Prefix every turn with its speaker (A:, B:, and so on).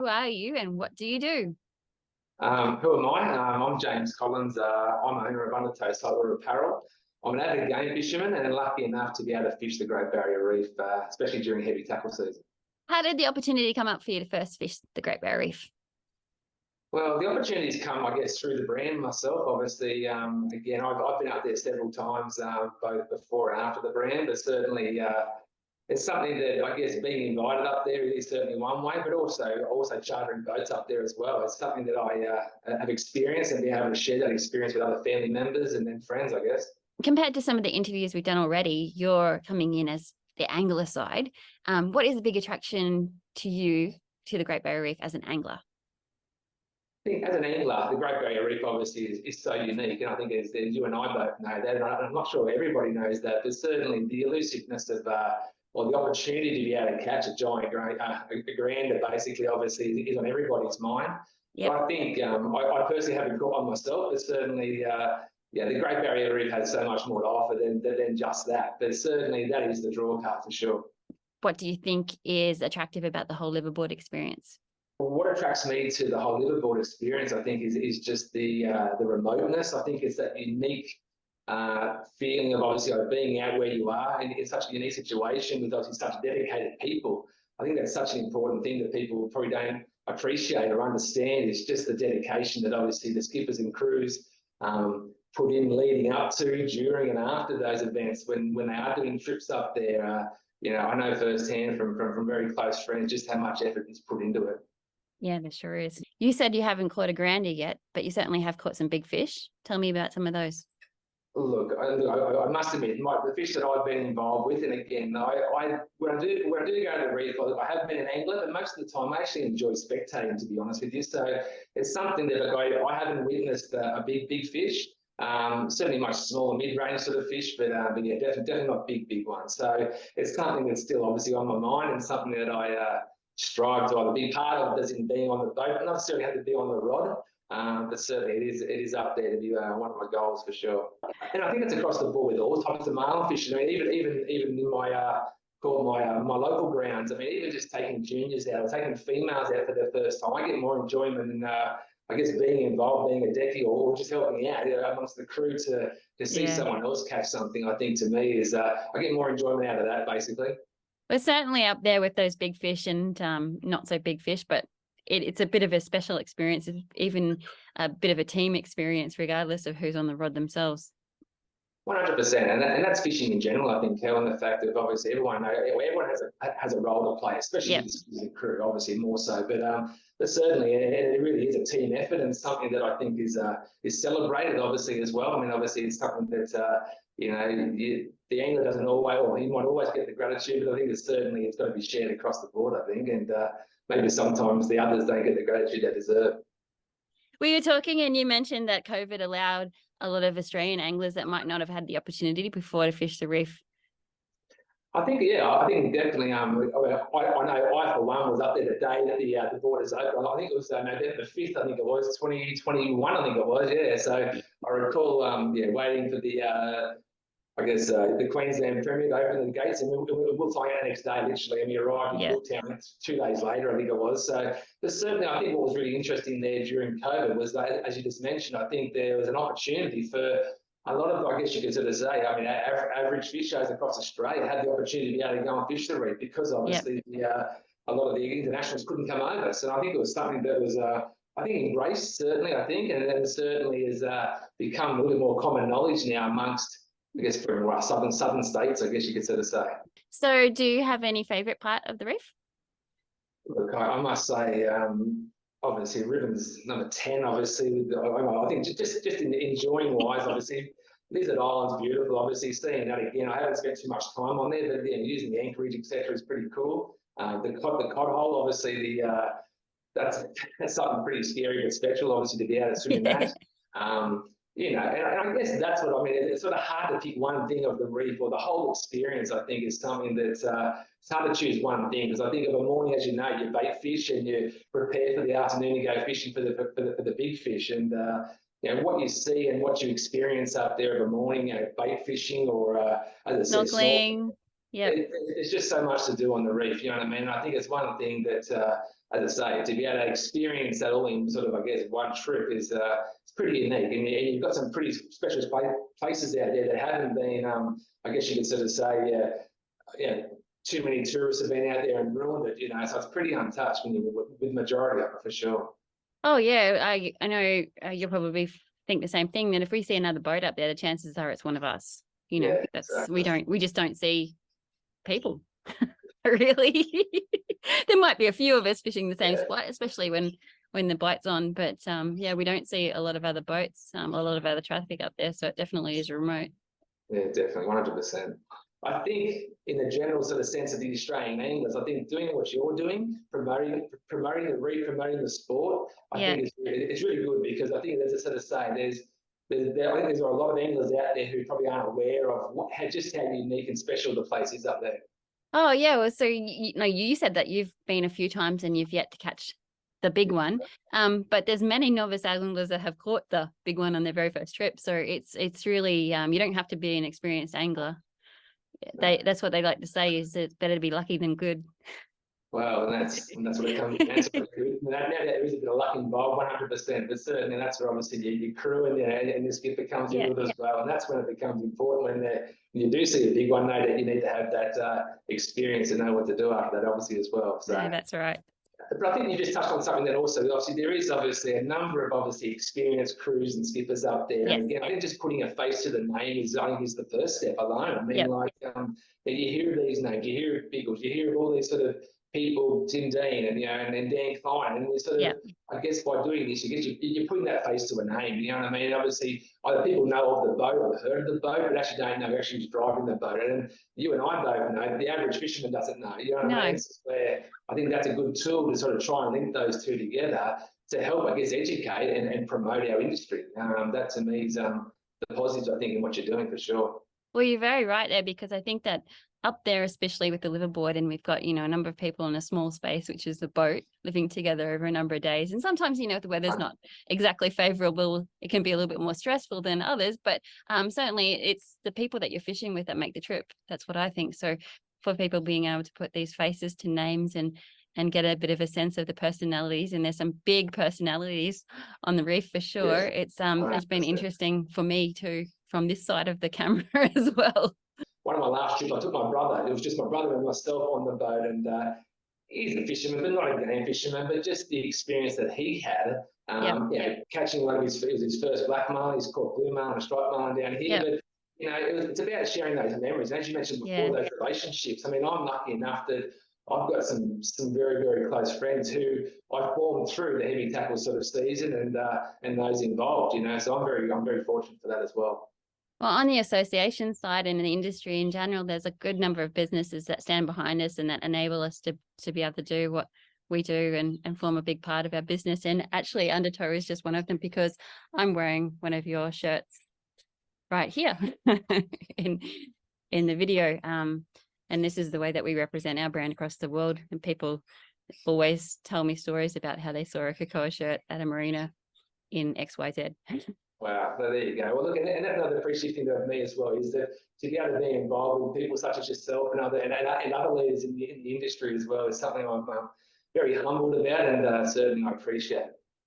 A: Who are you and what do you do?
B: Who am I? I'm James Collins. I'm owner of Undertow Solar Apparel. I'm an avid game fisherman and lucky enough to be able to fish the Great Barrier Reef, especially during heavy tackle season.
A: How did the opportunity come up for you to first fish the Great Barrier Reef?
B: Well, the opportunities come, I guess, through the brand myself. Obviously, again, I've been out there several times, both before and after the brand, but certainly it's something that I guess being invited up there is certainly one way, but also chartering boats up there as well. It's something that I have experienced and be able to share that experience with other family members and then friends, I guess.
A: Compared to some of the interviews we've done already, you're coming in as the angler side. What is the big attraction to you to the Great Barrier Reef as an angler?
B: I think as an angler, the Great Barrier Reef obviously is so unique, and I think as you and I both know that, and I'm not sure everybody knows that, but certainly the elusiveness of or the opportunity to be able to catch a giant a grander basically obviously is on everybody's mind.
A: Yep.
B: But I think I personally haven't caught one myself, but certainly the Great Barrier Reef has so much more to offer than just that. But certainly that is the draw card for sure.
A: What do you think is attractive about the whole liveaboard experience?
B: What attracts me to the whole liveaboard experience, I think, is just the remoteness. I think it's that unique feeling of obviously being out where you are and in such a unique situation with obviously such dedicated people. I think that's such an important thing that people probably don't appreciate or understand. Is just the dedication that obviously the skippers and crews put in leading up to, during, and after those events when they are doing trips up there. I know firsthand from very close friends just how much effort is put into it.
A: Yeah, there sure is. You said you haven't caught a grander yet, but you certainly have caught some big fish. Tell me about some of those.
B: Look, I must admit, the fish that I've been involved with, and again, when I do go to the reef, I have been an angler, but most of the time I actually enjoy spectating, to be honest with you. So it's something that I haven't witnessed a big fish. Certainly much smaller mid-range sort of fish, but yeah, definitely not big ones. So it's something that's still obviously on my mind and something that I strive to either be part of, as in being on the boat, not necessarily have to be on the rod, but certainly it is up there to be one of my goals for sure. And I think it's across the board with all types of marlin fishing. I mean, even in my my local grounds. I mean, even just taking juniors out or taking females out for their first time, I get more enjoyment in I guess being involved, being a decky, or just helping out amongst the crew to see someone else catch something. I think to me is I get more enjoyment out of that basically.
A: We're certainly up there with those big fish and not so big fish, but it's a bit of a special experience, even a bit of a team experience, regardless of who's on the rod themselves.
B: 100%, and that's fishing in general. I think, Helen, the fact that obviously everyone has a role to play, especially with the crew, obviously more so. But certainly, it really is a team effort and something that I think is celebrated, obviously as well. I mean, obviously it's something that the angler doesn't always, or he might always get the gratitude, but I think it's got to be shared across the board. I think, and maybe sometimes the others don't get the gratitude they deserve.
A: We were talking and you mentioned that COVID allowed a lot of Australian anglers that might not have had the opportunity before to fish the reef.
B: I think definitely. I know I for one was up there the day that the borders opened. I think it was November 5th. I think it was 2021. I think it was. Yeah. So I recall waiting for the Queensland Premier to open the gates, and we'll fly out the next day, literally, and we arrived in Cooktown 2 days later, I think it was. So certainly, I think what was really interesting there during COVID was that, as you just mentioned, I think there was an opportunity for a lot of, I guess you could sort of say, I mean, average fishers across Australia had the opportunity to be able to go and fish the reef because obviously a lot of the internationals couldn't come over. So I think it was something that was I think embraced, certainly, I think, and it certainly has become a little more common knowledge now amongst, I guess, for southern states, I guess you could sort of say. So
A: do you have any favourite part of the reef?
B: Look, I must say, obviously, Ribbon's number 10, obviously. I think just in enjoying wise, obviously, Lizard Island's beautiful, obviously. Seeing that again, I haven't spent too much time on there, but using the anchorage, etc., is pretty cool. The cod hole, obviously, that's something pretty scary but special, obviously, to be able to swim in that. And I guess that's what I mean. It's sort of hard to pick one thing of the reef, or the whole experience, I think, is something that's it's hard to choose one thing, because I think of a morning, as you know, you bait fish and you prepare for the afternoon to go fishing for the big fish. And what you see and what you experience up there of a morning, bait fishing or as I said,
A: snorkeling.
B: There's just so much to do on the reef, you know what I mean? I think it's one thing that as I say, to be able to experience that all in sort of, I guess, one trip is it's pretty unique. And you've got some pretty special places out there that haven't been, I guess you could sort of say, too many tourists have been out there and ruined it, you know, so it's pretty untouched when you with the majority of it, for sure.
A: Oh yeah, I know you'll probably think the same thing, that if we see another boat up there, the chances are it's one of us. You know,
B: Yeah,
A: that's
B: exactly.
A: we just don't see people really. There might be a few of us fishing the same spot, especially when the bite's on, but yeah, we don't see a lot of other boats, a lot of other traffic up there, so it definitely is remote.
B: Yeah, definitely, 100%. I think in the general sort of sense of the Australian anglers, I think doing what you're doing, promoting the reef, promoting the sport, I think it's really good, because I think, as I sort of say, I think there's a lot of anglers out there who probably aren't aware of just how unique and special the place is up there.
A: Oh yeah, well, so you said that you've been a few times and you've yet to catch the big one, but there's many novice anglers that have caught the big one on their very first trip. So it's really you don't have to be an experienced angler. That's what they like to say, is it's better to be lucky than good.
B: Well, and that's what it comes down to. Now there is a bit of luck involved, 100%, but certainly that's where obviously your crew and the skipper comes in with as well, and that's when it becomes important, when you do see a big one, know that you need to have that experience and know what to do after that, obviously, as well. So
A: yeah, that's right.
B: But I think you just touched on something that also, obviously, there is obviously a number of experienced crews and skippers up there.
A: Yes.
B: And again, I think just putting a face to the name is the first step alone. I mean, you hear of these names, you hear of Biggles, you hear of all these sort of people, Tim Dean and and Dan Klein, and sort of, I guess by doing this, you're putting that face to a name. You know what I mean? Obviously, either people know of the boat or heard of the boat, but actually don't know who actually was driving the boat. And you and I both know, the average fisherman doesn't know. You know what I mean? Where I think that's a good tool to sort of try and link those two together to help, I guess, educate and promote our industry. That to me is the positives, I think, in what you're doing, for sure.
A: Well, you're very right there, because I think that up there, especially with the liverboard, and we've got, a number of people in a small space, which is the boat, living together over a number of days. And sometimes, if the weather's not exactly favorable, it can be a little bit more stressful than others. But certainly it's the people that you're fishing with that make the trip. That's what I think. So for people being able to put these faces to names and get a bit of a sense of the personalities, and there's some big personalities on the reef for sure. It's been interesting for me too, from this side of the camera as well.
B: One of my last trips, I took my brother. It was just my brother and myself on the boat, and he's a fisherman, but not a game fisherman, but just the experience that he had, catching one of his first black marlin. He's caught blue marlin and striped marlin down here. But it's about sharing those memories. And as you mentioned before, those relationships. I mean, I'm lucky enough that I've got some very, very close friends who I formed through the heavy tackle sort of season, and those involved. So I'm very fortunate for that as well.
A: Well, on the association side and in the industry in general, there's a good number of businesses that stand behind us and that enable us to be able to do what we do and form a big part of our business. And actually, Undertow is just one of them, because I'm wearing one of your shirts right here in the video. And this is the way that we represent our brand across the world. And people always tell me stories about how they saw a Cocoa shirt at a marina in XYZ.
B: Wow, so there you go. Well, look, and another appreciative thing of me as well is that to be able to be involved with people such as yourself and other leaders in the industry as well is something I'm very humbled about, and certainly I appreciate.